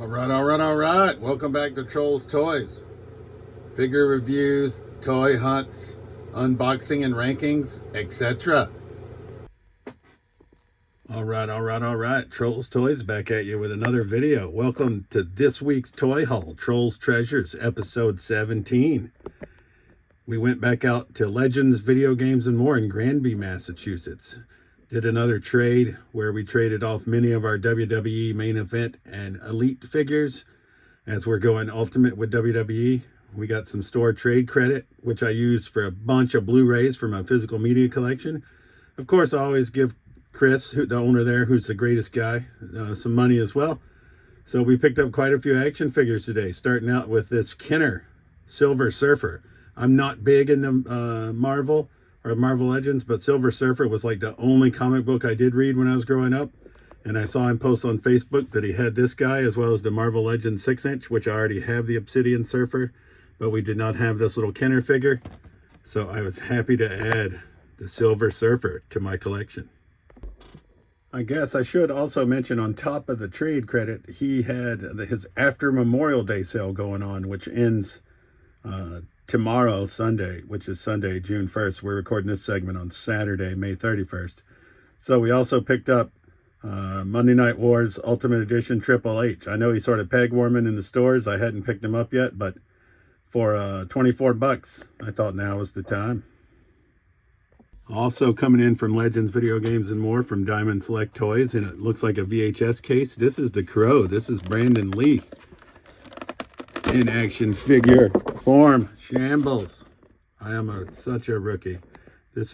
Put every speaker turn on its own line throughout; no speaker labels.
All right. Welcome back to Trolls Toys. Figure reviews, toy hunts, unboxing and rankings, etc. All right. Trolls Toys back at you with another video. Welcome to this week's toy haul, Trolls Treasures, episode 17. We went back out to Legends Video Games and More in Granby, Massachusetts. Did another trade where we traded off many of our WWE main event and elite figures as we're going ultimate with WWE. We got some store trade credit, which I used for a bunch of Blu-rays for my physical media collection. Of course, I always give Chris, the owner there, who's the greatest guy, some money as well. So we picked up quite a few action figures today, starting out with this Kenner Silver Surfer. I'm not big in the Marvel or Marvel Legends, but Silver Surfer was like the only comic book I did read when I was growing up. And I saw him post on Facebook that he had this guy as well as the Marvel Legends 6-inch, which I already have the Obsidian Surfer, but we did not have this little Kenner figure. So I was happy to add the Silver Surfer to my collection. I guess I should also mention on top of the trade credit, he had his after Memorial Day sale going on, which ends tomorrow, Sunday, which is Sunday, June 1st. We're recording this segment on Saturday, May 31st. So we also picked up Monday Night Wars Ultimate Edition Triple H. I know he's sort of peg warming in the stores. I hadn't picked him up yet, but for 24 bucks, I thought now was the time. Also coming in from Legends Video Games and More from Diamond Select Toys, and it looks like a VHS case. This is the Crow. This is Brandon Lee in action figure form. Shambles. I am such a rookie. This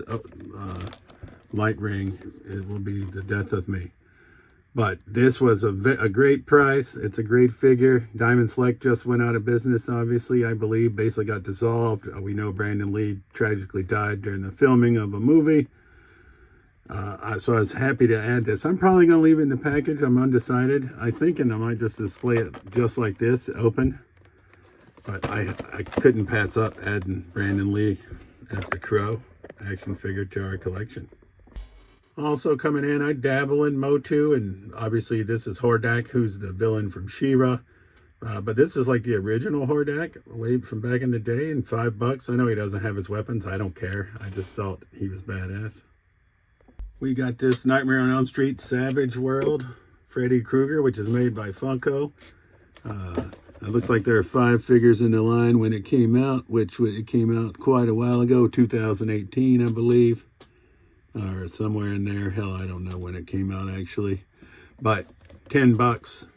light ring, it will be the death of me. But this was a great price. It's a great figure. Diamond Select just went out of business, obviously, I believe. Basically got dissolved. We know Brandon Lee tragically died during the filming of a movie. So I was happy to add this. I'm probably going to leave it in the package. I'm undecided. I'm thinking I might just display it just like this, open. But I couldn't pass up adding Brandon Lee as the Crow action figure to our collection. Also coming in, I dabble in Motu, and obviously this is Hordak, who's the villain from She-Ra. But this is like the original Hordak, way from back in the day, and $5. I know he doesn't have his weapons. I don't care. I just thought he was badass. We got this Nightmare on Elm Street Savage World Freddy Krueger, which is made by Funko. It looks like there are 5 figures in the line when it came out, which it came out quite a while ago, 2018, I believe. Or somewhere in there. Hell, I don't know when it came out actually. But $10.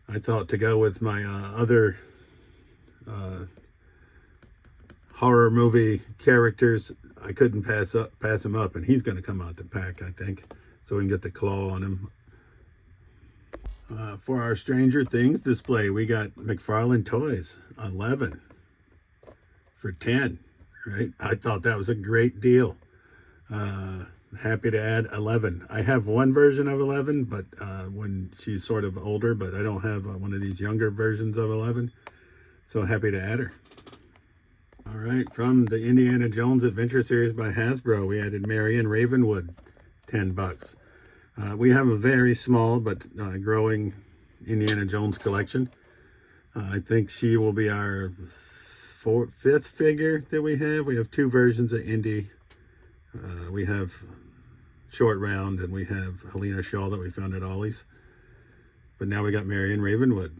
I thought to go with my other horror movie characters, I couldn't pass him up, and he's going to come out the pack, I think, so we can get the claw on him. For our Stranger Things display, we got McFarlane Toys 11 for 10. Right? I thought that was a great deal. Happy to add 11. I have one version of 11, but when she's sort of older, but I don't have one of these younger versions of 11. So happy to add her. All right, from the Indiana Jones Adventure Series by Hasbro, we added Marion Ravenwood, $10. We have a very small but growing Indiana Jones collection. I think she will be our 5th figure that we have. We have 2 versions of Indy. We have Short Round, and we have Helena Shaw that we found at Ollie's. But now we got Marion Ravenwood.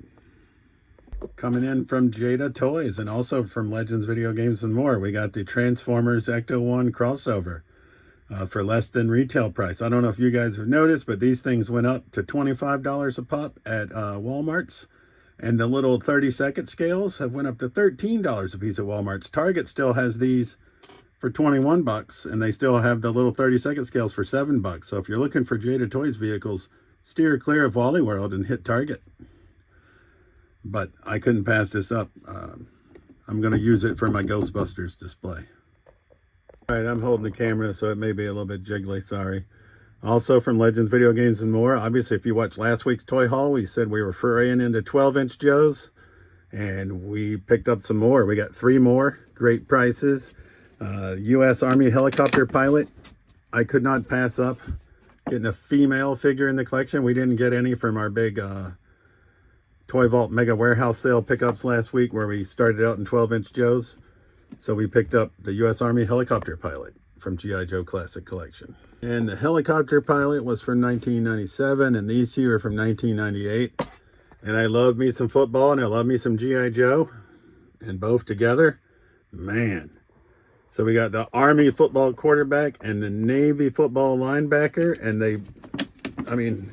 Coming in from Jada Toys, and also from Legends Video Games and More, we got the Transformers Ecto-1 crossover for less than retail price. I don't know if you guys have noticed, but these things went up to $25 a pop at Walmart's. And the little 30-second scales have went up to $13 a piece at Walmart's. Target still has these for 21 bucks, and they still have the little 30-second scales for $7. So if you're looking for Jada Toys vehicles, steer clear of Wally World and hit Target. But I couldn't pass this up. I'm going to use it for my Ghostbusters display. All right, I'm holding the camera, so it may be a little bit jiggly, sorry. Also from Legends Video Games and More, obviously if you watched last week's toy haul, we said we were furrying into 12-inch Joes, and we picked up some more. We got 3 more, great prices. U.S. Army helicopter pilot. I could not pass up getting a female figure in the collection. We didn't get any from our big Toy Vault Mega Warehouse Sale pickups last week where we started out in 12-inch Joes. So we picked up the U.S. Army helicopter pilot from G.I. Joe Classic Collection. And the helicopter pilot was from 1997, and these two are from 1998. And I love me some football, and I love me some G.I. Joe. And both together, man. So we got the Army football quarterback and the Navy football linebacker. And they, I mean,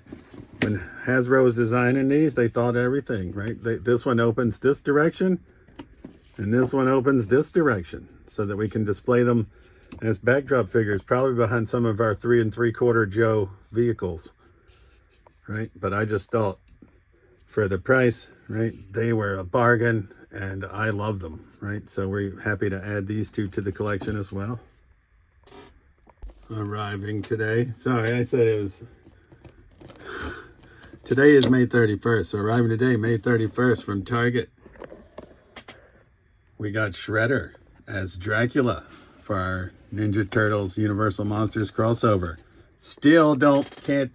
when Hasbro was designing these, they thought everything, right? This one opens this direction, and this one opens this direction, so that we can display them as backdrop figures, probably behind some of our 3 3/4 Joe vehicles, right? But I just thought, for the price, right, they were a bargain, and I love them, right? So we're happy to add these two to the collection as well. Arriving today. Sorry, I said it was... Today is May 31st, so arriving today, May 31st, from Target. We got Shredder as Dracula for our Ninja Turtles Universal Monsters crossover. Still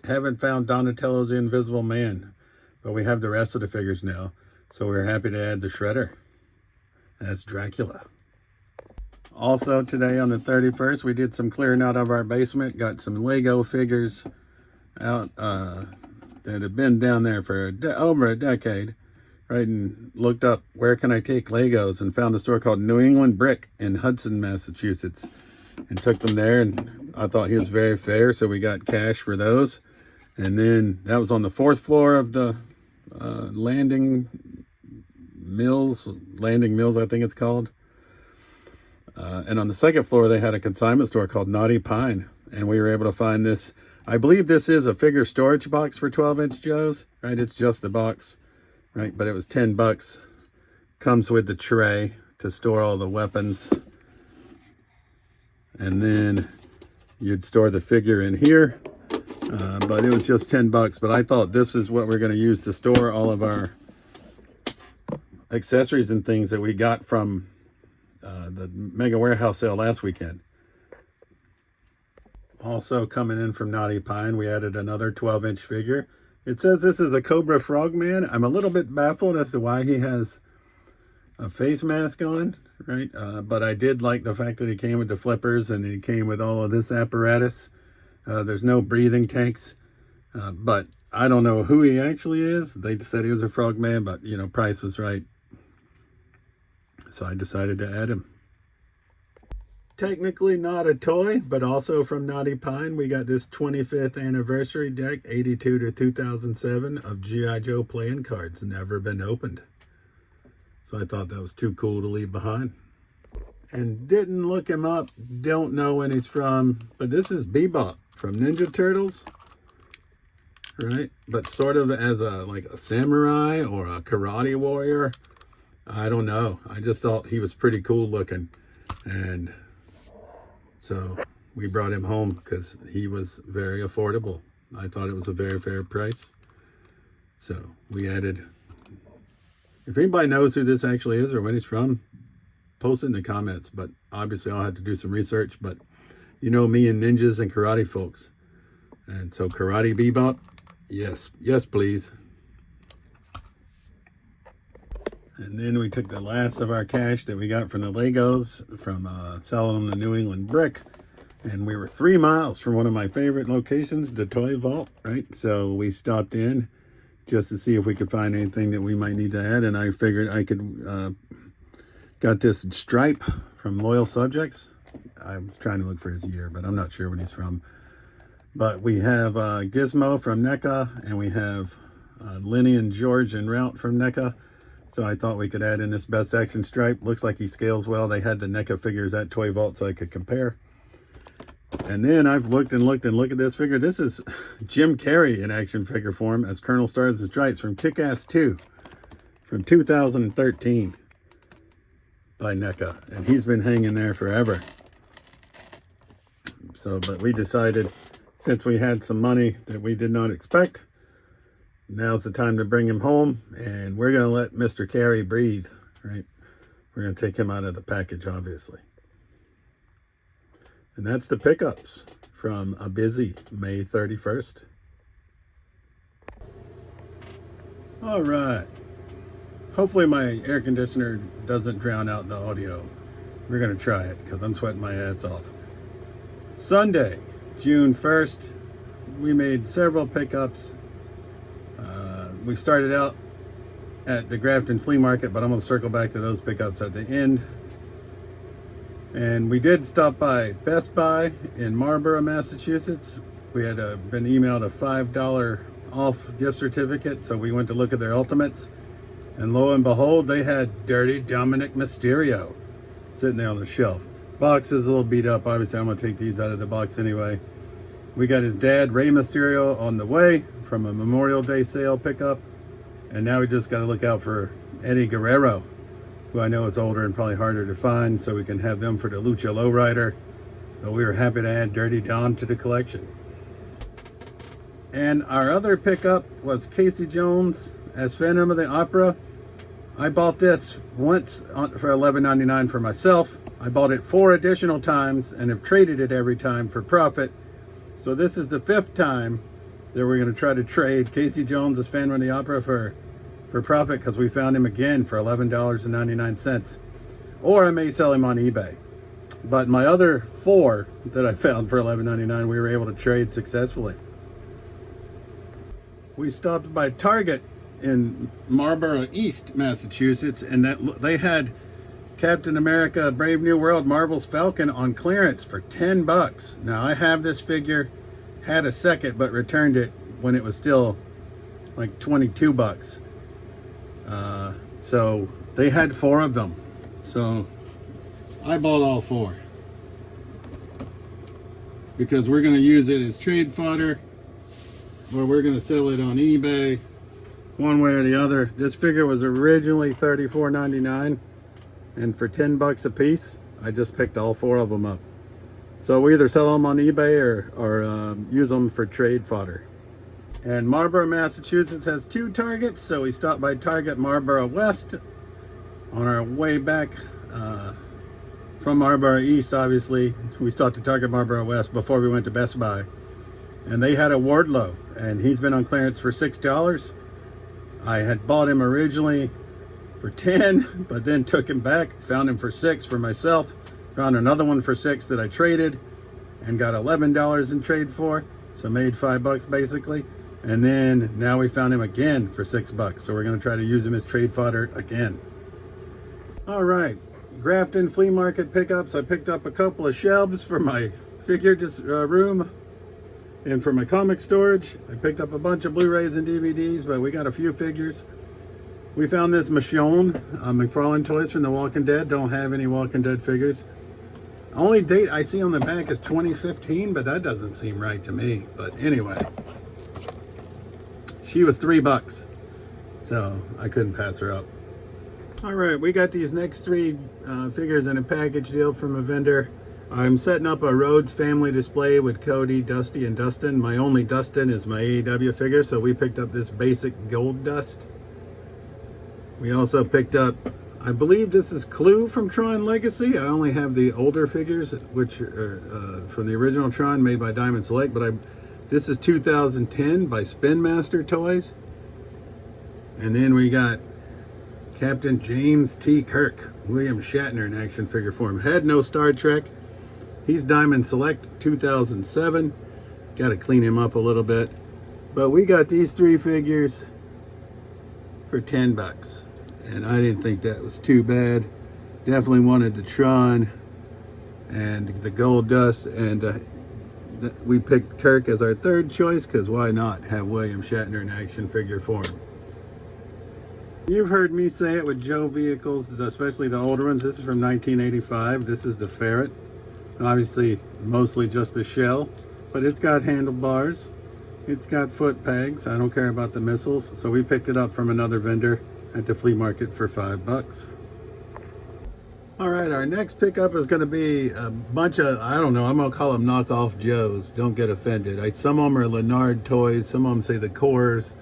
haven't found Donatello's Invisible Man, but we have the rest of the figures now, so we're happy to add the Shredder as Dracula. Also today on the 31st, we did some clearing out of our basement, got some Lego figures out that have been down there for over a decade, right? And looked up, where can I take Legos, and found a store called New England Brick in Hudson, Massachusetts, and took them there. And I thought he was very fair, so we got cash for those. And then that was on the 4th floor of the Landing Mills, I think it's called. And on the 2nd floor, they had a consignment store called Naughty Pine, and we were able to find this. I believe this is a figure storage box for 12-inch Joes, right? It's just the box, right? But it was $10. Comes with the tray to store all the weapons. And then you'd store the figure in here. But it was just $10. But I thought this is what we're going to use to store all of our accessories and things that we got from the Mega Warehouse Sale last weekend. Also coming in from Naughty Pine, we added another 12-inch figure. It says this is a Cobra Frogman. I'm a little bit baffled as to why he has a face mask on, right? But I did like the fact that he came with the flippers and he came with all of this apparatus. There's no breathing tanks, but I don't know who he actually is. They just said he was a Frogman, but, you know, price was right. So I decided to add him. Technically not a toy, but also from Naughty Pine, we got this 25th anniversary deck, 82 to 2007, of G.I. Joe playing cards, never been opened. So I thought that was too cool to leave behind. And didn't look him up, don't know when he's from, but this is Bebop from Ninja Turtles, right? But sort of as like a samurai or a karate warrior. I don't know. I just thought he was pretty cool looking. And so we brought him home because he was very affordable. I thought it was a very fair price. So we added, if anybody knows who this actually is or when he's from, post it in the comments. But obviously I'll have to do some research. But you know me and ninjas and karate folks. And so Karate Bebop, yes, yes please. And then we took the last of our cash that we got from the Legos from selling them to New England Brick. And we were 3 miles from one of my favorite locations, the Toy Vault, right? So we stopped in just to see if we could find anything that we might need to add. And I figured I could, got this Stripe from Loyal Subjects. I'm trying to look for his year, but I'm not sure when he's from. But we have Gizmo from NECA, and we have Lenny and George and Route from NECA. So I thought we could add in this Best Action Stripe. Looks like he scales well. They had the NECA figures at Toy Vault so I could compare. And then I've looked and looked and looked at this figure. This is Jim Carrey in action figure form as Colonel Stars and Stripes from Kick-Ass 2 from 2013 by NECA. And he's been hanging there forever. So, but we decided, since we had some money that we did not expect, now's the time to bring him home, and we're going to let Mr. Carrey breathe, right? We're going to take him out of the package, obviously. And that's the pickups from a busy May 31st. All right. Hopefully my air conditioner doesn't drown out the audio. We're gonna try it because I'm sweating my ass off. Sunday, June 1st, we made several pickups. We started out at the Grafton Flea Market, but I'm gonna circle back to those pickups at the end. And we did stop by Best Buy in Marlborough, Massachusetts. We had been emailed a $5 off gift certificate, so we went to look at their Ultimates. And lo and behold, they had Dirty Dominic Mysterio sitting there on the shelf. Box is a little beat up. Obviously, I'm going to take these out of the box anyway. We got his dad, Rey Mysterio, on the way from a Memorial Day sale pickup. And now we just got to look out for Eddie Guerrero, who I know is older and probably harder to find, so we can have them for the Lucha Lowrider. But we were happy to add Dirty Dom to the collection. And our other pickup was Casey Jones as Phantom of the Opera. I bought this once for $11.99 for myself. I bought it 4 additional times and have traded it every time for profit. So this is the 5th time that we're going to try to trade Casey Jones as Phantom of the Opera for profit, because we found him again for $11.99. Or I may sell him on eBay. But my other 4 that I found for $11.99, we were able to trade successfully. We stopped by Target in Marlborough East, Massachusetts, and they had Captain America Brave New World Marvel's Falcon on clearance for $10. Now I have this figure, had a second, but returned it when it was still like $22. So they had 4 of them, so I bought all 4 because we're going to use it as trade fodder, or we're going to sell it on eBay, one way or the other. This figure was originally $34.99, and for $10 a piece, I just picked all 4 of them up. So we either sell them on eBay or use them for trade fodder. And Marlborough, Massachusetts has 2 Targets, so we stopped by Target Marlborough West on our way back from Marlborough East. Obviously, we stopped at Target Marlborough West before we went to Best Buy. And they had a Wardlow, and he's been on clearance for $6. I had bought him originally for $10, but then took him back, found him for $6 for myself, found another one for $6 that I traded, and got $11 in trade for, so made $5 basically. And then now we found him again for $6, so we're going to try to use him as trade fodder again. All right, Grafton Flea Market pickups. I picked up a couple of shelves for my figure room. And for my comic storage, I picked up a bunch of Blu-rays and DVDs, but we got a few figures. We found this Michonne McFarlane Toys from The Walking Dead. Don't have any Walking Dead figures. Only date I see on the back is 2015, but that doesn't seem right to me. But anyway, she was $3, so I couldn't pass her up. All right, we got these next 3 figures in a package deal from a vendor. I'm setting up a Rhodes family display with Cody, Dusty, and Dustin. My only Dustin is my AEW figure, so we picked up this basic Gold Dust. We also picked up, I believe this is Clue from Tron Legacy. I only have the older figures, which are from the original Tron made by Diamond Select, but this is 2010 by Spin Master Toys. And then we got Captain James T. Kirk, William Shatner in action figure form. Had no Star Trek. He's Diamond Select 2007. Got to clean him up a little bit. But we got these 3 figures for $10. And I didn't think that was too bad. Definitely wanted the Tron and the Gold Dust. And we picked Kirk as our 3rd choice, because why not have William Shatner in action figure form? You've heard me say it with Joe vehicles, especially the older ones. This is from 1985. This is the Ferret. Obviously, mostly just a shell, but it's got handlebars. It's got foot pegs. I don't care about the missiles, so we picked it up from another vendor at the flea market for $5. All right, our next pickup is going to be a bunch of, I don't know, I'm going to call them knockoff Joes. Don't get offended. Some of them are Lennard toys. Some of them say the Cores.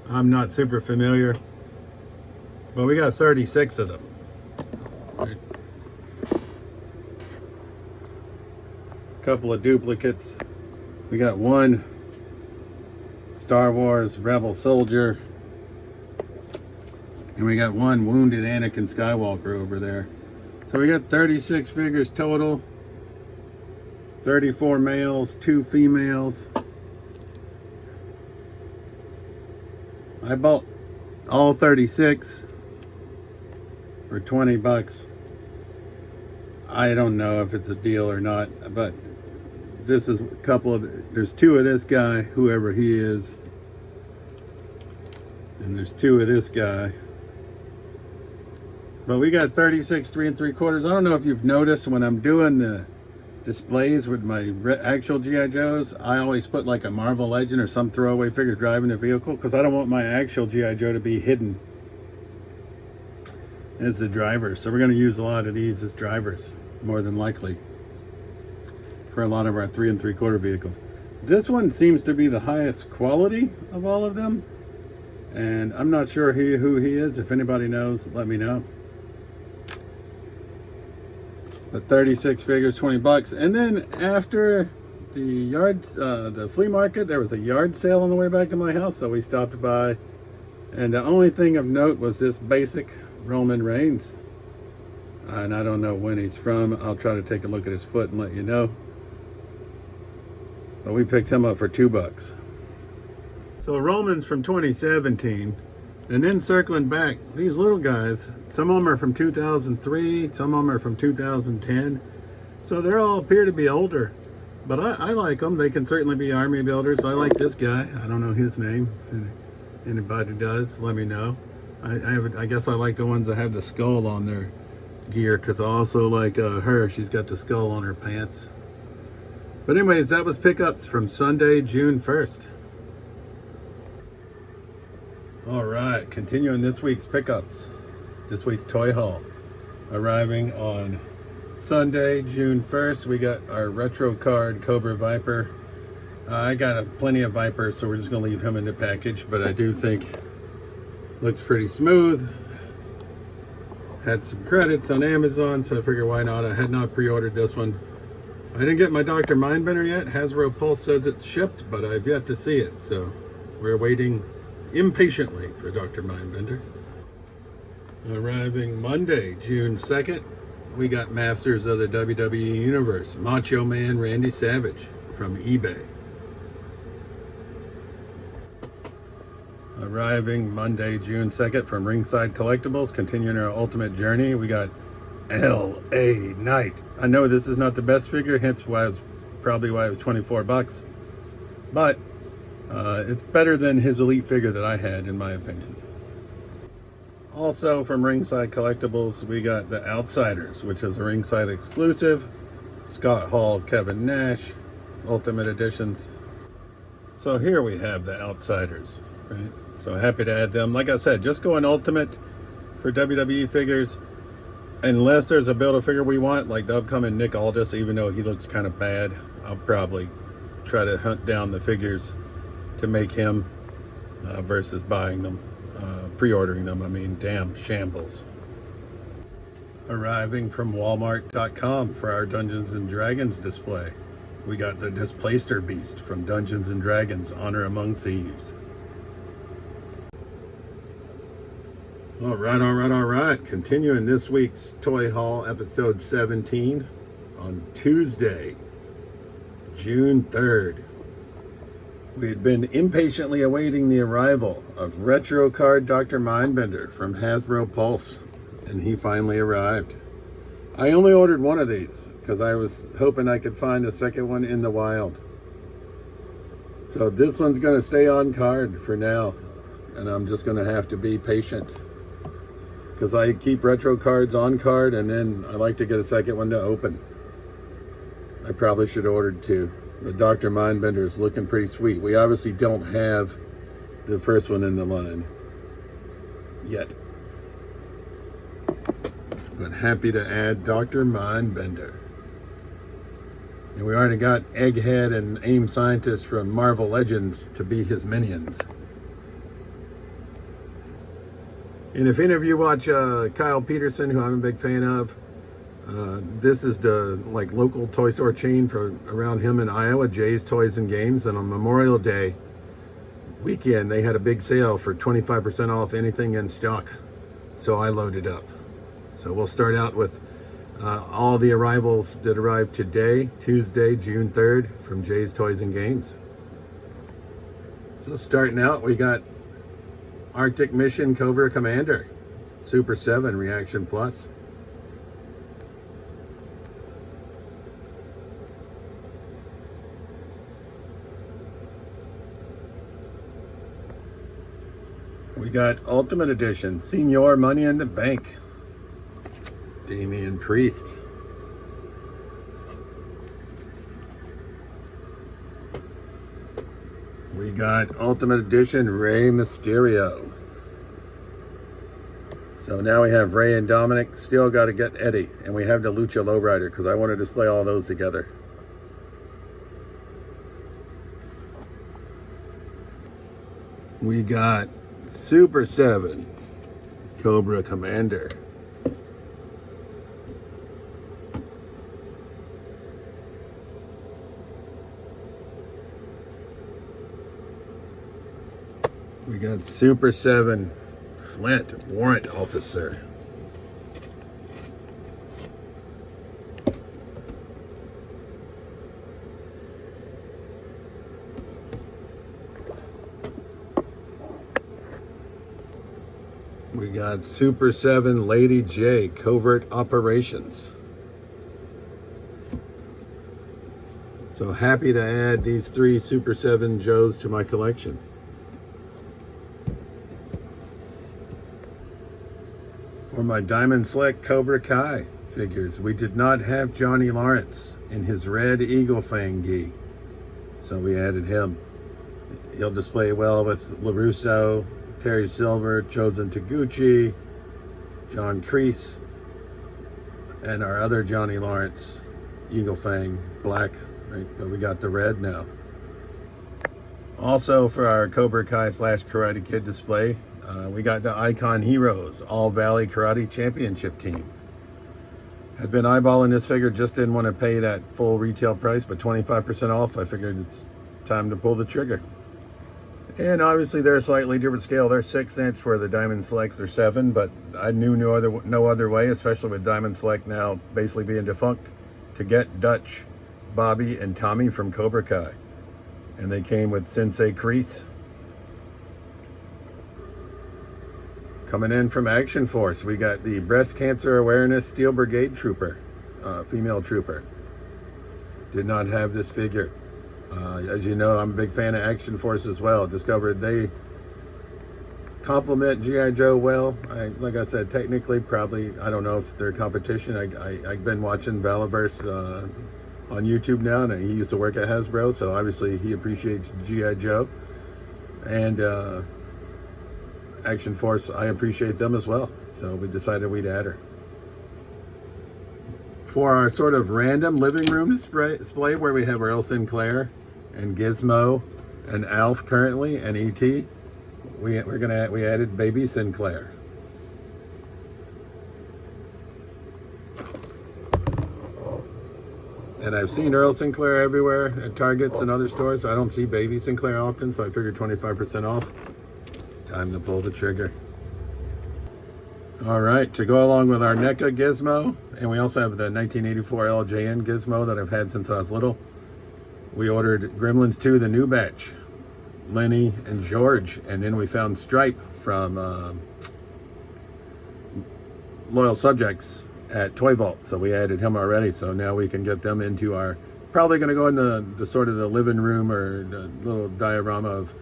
I'm not super familiar, but we got 36 of them. Couple of duplicates. We got one Star Wars Rebel Soldier, And we got one wounded Anakin Skywalker over there. So we got 36 figures total. 34 males, 2 females. I bought all 36 for 20 bucks. I don't know if it's a deal or not, but this is a couple of, there's 2 of this guy, whoever he is, and there's 2 of this guy. But we got 36 3 3/4. I don't know if you've noticed when I'm doing the displays with my actual G.I. Joes, I always put like a Marvel Legend or some throwaway figure driving the vehicle, because I don't want my actual G.I. Joe to be hidden as the driver. So we're going to use a lot of these as drivers, more than likely, for a lot of our 3 3/4 vehicles. This one seems to be the highest quality of all of them, and I'm not sure who he is. If anybody knows, let me know. But 36 figures, 20 bucks. And then after the flea market, there was a yard sale on the way back to my house, so we stopped by, and the only thing of note was this basic Roman Reigns, and I don't know when he's from. I'll try to take a look at his foot and let you know. But we picked him up for 2 bucks. So Roman's from 2017. And then circling back, these little guys, some of them are from 2003, some of them are from 2010. So they all appear to be older. But I like them. They can certainly be army builders. I like this guy. I don't know his name. If anybody does, let me know. I guess I like the ones that have the skull on their gear, because I also like her. She's got the skull on her pants. But anyways, that was pickups from Sunday, June 1st. All right, continuing this week's pickups. This week's toy haul. Arriving on Sunday, June 1st, we got our retro card Cobra Viper. I got plenty of Vipers, so we're just gonna leave him in the package, but I do think looks pretty smooth. Had some credits on Amazon, so I figured why not. I had not pre-ordered this one. I didn't get my Dr. Mindbender yet. Hasbro Pulse says it's shipped, but I've yet to see it, so we're waiting impatiently for Dr. Mindbender. Arriving Monday, June 2nd, we got Masters of the WWE Universe, Macho Man Randy Savage from eBay. Arriving Monday, June 2nd from Ringside Collectibles, continuing our ultimate journey, we got L.A. Knight. I know this is not the best figure, hence probably why it was 24 bucks, but it's better than his Elite figure that I had, in my opinion. Also from Ringside Collectibles, we got the Outsiders, which is a Ringside exclusive. Scott Hall, Kevin Nash, Ultimate Editions. So here we have the Outsiders, right? So happy to add them. Like I said, just going Ultimate for WWE figures, unless there's a Build-A-Figure we want, like the upcoming Nick Aldis, even though he looks kind of bad. I'll probably try to hunt down the figures to make him versus buying them, pre-ordering them. I mean, damn shambles. Arriving from Walmart.com for our Dungeons and Dragons display, we got the Displacer Beast from Dungeons and Dragons Honor Among Thieves. All right. Continuing this week's Toy Haul, episode 17, on Tuesday, June 3rd. We had been impatiently awaiting the arrival of Retro Card Dr. Mindbender from Hasbro Pulse, and he finally arrived. I only ordered one of these because I was hoping I could find a second one in the wild. So this one's going to stay on card for now, and I'm just going to have to be patient, because I keep retro cards on card, and then I like to get a second one to open. I probably should have ordered 2. The Dr. Mindbender is looking pretty sweet. We obviously don't have the first one in the line yet, but happy to add Dr. Mindbender. And we already got Egghead and AIM Scientist from Marvel Legends to be his minions. And if any of you watch Kyle Peterson, who I'm a big fan of, this is the local toy store chain for around him in Iowa, Jay's Toys and Games. And on Memorial Day weekend, they had a big sale for 25% off anything in stock. so I loaded up. So we'll start out with all the arrivals that arrived today, Tuesday, June 3rd, from Jay's Toys and Games. So starting out, we got Arctic Mission Cobra Commander, Super 7 Reaction Plus. We got Ultimate Edition, Senior Money in the Bank, Damian Priest. We got Ultimate Edition, Rey Mysterio. So now we have Rey and Dominic. Still got to get Eddie. And we have the Lucha Lowrider because I want to display all those together. We got Super 7 Cobra Commander. We got Super 7 Flint Warrant Officer. We got Super 7 Lady J Covert Operations. So happy to add these 3 Super 7 Joes to my collection. For my Diamond Select Cobra Kai figures, we did not have Johnny Lawrence in his red Eagle Fang gi, so we added him. He'll display well with LaRusso, Terry Silver, Chosen Taguchi, John Kreese, and our other Johnny Lawrence Eagle Fang black, right? But we got the red now. Also for our Cobra Kai / Karate Kid display, we got the Icon Heroes All Valley Karate Championship team. Had been eyeballing this figure, just didn't want to pay that full retail price, but 25% off, I figured it's time to pull the trigger. And obviously they're a slightly different scale. They're 6-inch where the Diamond Selects are 7, but I knew no other way, especially with Diamond Select now basically being defunct, to get Dutch, Bobby, and Tommy from Cobra Kai. And they came with Sensei Kreese. Coming in from Action Force, we got the Breast Cancer Awareness Steel Brigade Trooper, female trooper. Did not have this figure. As you know, I'm a big fan of Action Force as well. Discovered they complement G.I. Joe well. Like I said, technically, probably, I don't know if they're competition. I've been watching Valaverse on YouTube now, and he used to work at Hasbro, so obviously he appreciates G.I. Joe. And Action Force, I appreciate them as well. So we decided we'd add her. For our sort of random living room display where we have Earl Sinclair and Gizmo and Alf currently and E.T., we added Baby Sinclair. And I've seen Earl Sinclair everywhere at Targets and other stores. I don't see Baby Sinclair often, so I figured 25% off. Time to pull the trigger. All right, to go along with our NECA Gizmo, and we also have the 1984 LJN Gizmo that I've had since I was little. We ordered Gremlins 2, the new batch, Lenny and George, and then we found Stripe from Loyal Subjects at Toy Vault, so we added him already. So now we can get them into our, probably going to go in the sort of the living room or the little diorama of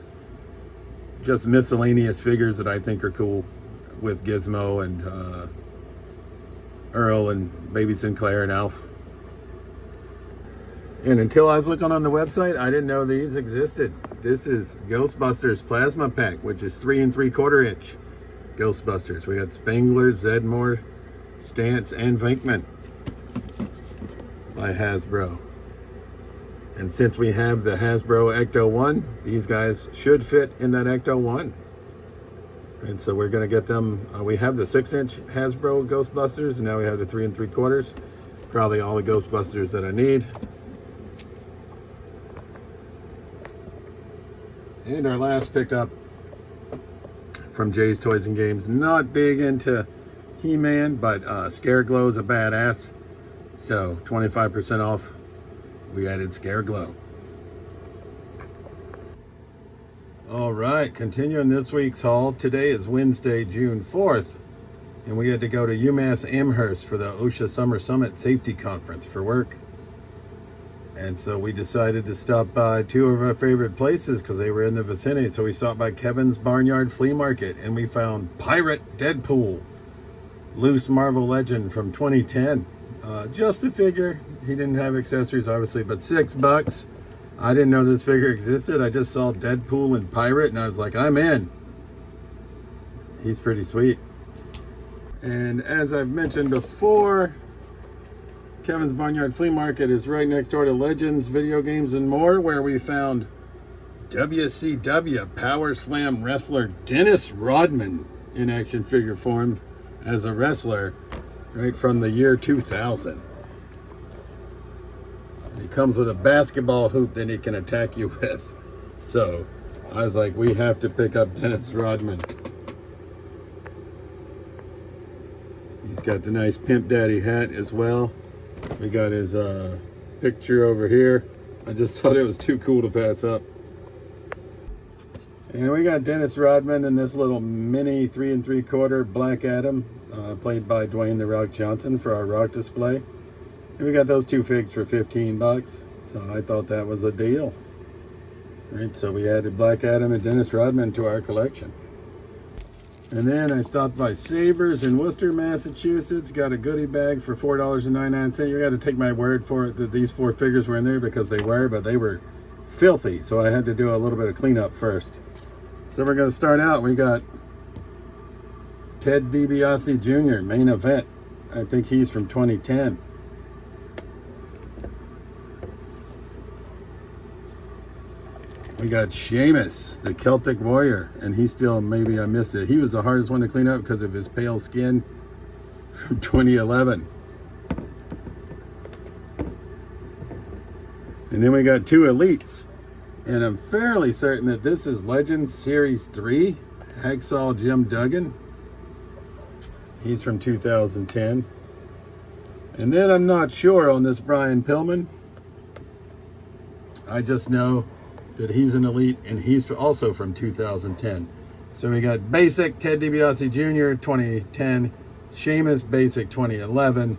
just miscellaneous figures that I think are cool with Gizmo and Earl and Baby Sinclair and Alf. And until I was looking on the website, I didn't know these existed. This is Ghostbusters Plasma Pack, which is 3 3/4 inch Ghostbusters. We got Spangler, Zedmore, Stantz, and Venkman by Hasbro. And since we have the Hasbro Ecto 1, these guys should fit in that Ecto 1. And so we're going to get them. We have the 6-inch Hasbro Ghostbusters, and now we have the 3 3/4. Probably all the Ghostbusters that I need. And our last pickup from Jay's Toys and Games. Not big into He-Man, but Scareglow is a badass. So 25% off. We added Scareglow. All right, continuing this week's haul. Today is Wednesday, June 4th, and we had to go to UMass Amherst for the OSHA Summer Summit Safety Conference for work. And so we decided to stop by two of our favorite places because they were in the vicinity. So we stopped by Kevin's Barnyard Flea Market, and we found Pirate Deadpool, loose Marvel Legend from 2010. Just a figure. He didn't have accessories, obviously, but $6. I didn't know this figure existed. I just saw Deadpool and Pirate, and I was like, I'm in. He's pretty sweet. And as I've mentioned before, Kevin's Barnyard Flea Market is right next door to Legends Video Games and More, where we found WCW Power Slam wrestler Dennis Rodman in action figure form as a wrestler right from the year 2000. He comes with a basketball hoop that he can attack you with. So I was like, we have to pick up Dennis Rodman. He's got the nice Pimp Daddy hat as well. We got his picture over here. I just thought it was too cool to pass up. And we got Dennis Rodman in this little mini 3 3/4 Black Adam, played by Dwayne The Rock Johnson for our rock display. And we got those two figs for $15. So I thought that was a deal. Right, so we added Black Adam and Dennis Rodman to our collection. And then I stopped by Savers in Worcester, Massachusetts. Got a goodie bag for $4.99. You got to take my word for it that these 4 figures were in there, because they were, but they were filthy. So I had to do a little bit of cleanup first. So we're going to start out. We got Ted DiBiase Jr., main event. I think he's from 2010. We got Sheamus, the Celtic Warrior, and he still, maybe I missed it. He was the hardest one to clean up because of his pale skin from 2011. And then we got 2 elites. And I'm fairly certain that this is Legends Series 3, Hacksaw Jim Duggan. He's from 2010. And then I'm not sure on this Brian Pillman. I just know that he's an elite, and he's also from 2010. So we got basic Ted DiBiase Jr. 2010, Sheamus basic 2011,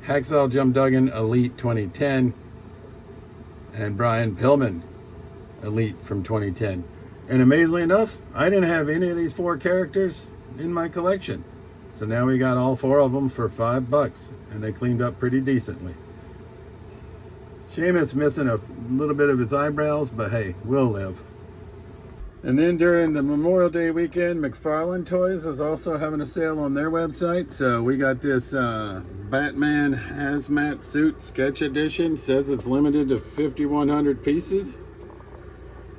Hacksaw Jim Duggan elite 2010, and Brian Pillman elite from 2010. And amazingly enough, I didn't have any of these 4 characters in my collection. So now we got all 4 of them for $5, and they cleaned up pretty decently. Sheamus missing a little bit of his eyebrows, but hey, we'll live. And then during the Memorial Day weekend, McFarlane Toys is also having a sale on their website. So we got this Batman Hazmat Suit Sketch Edition. Says it's limited to 5,100 pieces.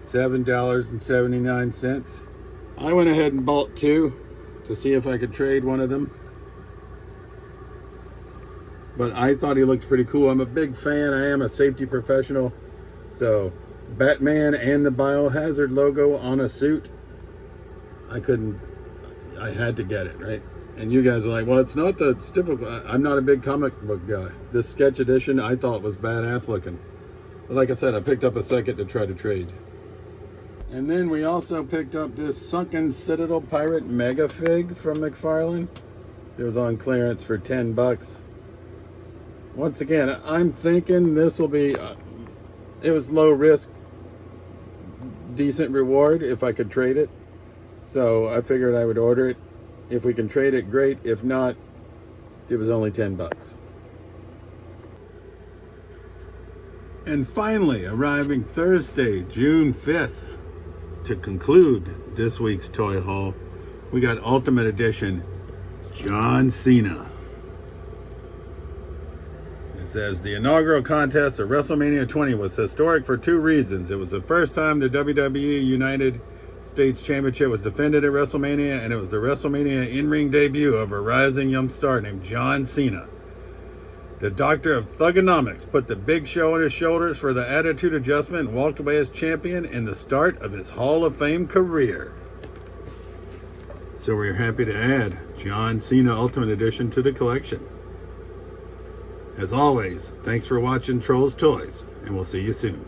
$7.79. I went ahead and bought 2 to see if I could trade one of them. But I thought he looked pretty cool. I'm a big fan. I am a safety professional. So Batman and the Biohazard logo on a suit. I had to get it, right? And you guys are like, well, it's not the typical. I'm not a big comic book guy. This sketch edition I thought was badass looking. But like I said, I picked up a second to try to trade. And then we also picked up this Sunken Citadel Pirate Mega Fig from McFarlane. It was on clearance for $10. Once again, I'm thinking this will be, it was low risk, decent reward if I could trade it. So I figured I would order it. If we can trade it, great. If not, it was only $10. And finally, arriving Thursday, June 5th, to conclude this week's toy haul, we got Ultimate Edition John Cena. It says the inaugural contest of WrestleMania 20 was historic for 2 reasons. It was the first time the WWE United States Championship was defended at WrestleMania, and it was the WrestleMania in-ring debut of a rising young star named John Cena. The doctor of thugonomics put the big show on his shoulders for the attitude adjustment and walked away as champion in the start of his Hall of Fame career. So we're happy to add John Cena Ultimate Edition to the collection. As always, thanks for watching Trolls Toys, and we'll see you soon.